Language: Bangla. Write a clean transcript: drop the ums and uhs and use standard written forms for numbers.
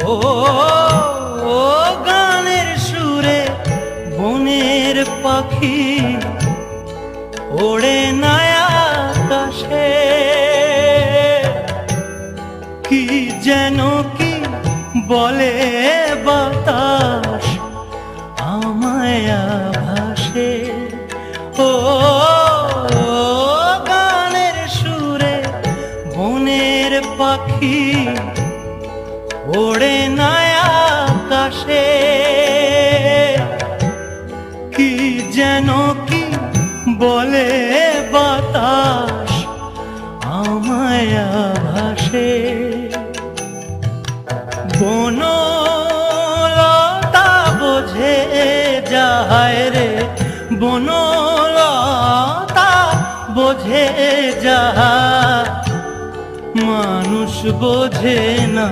ও ও গানের সুরে বনের পাখি ওড়ে না আকাশে, কি যেন কি বলে বাতাস আমায় ভাসে। ও গানের সুরে বনের পাখি ওড়ে না আকাশে, কি যেন কি বলে বাতাস আমায় ভাসে। বনলতা বোঝে যায় রে, বনলতা বোঝে যায়, মানুষ বোঝে না।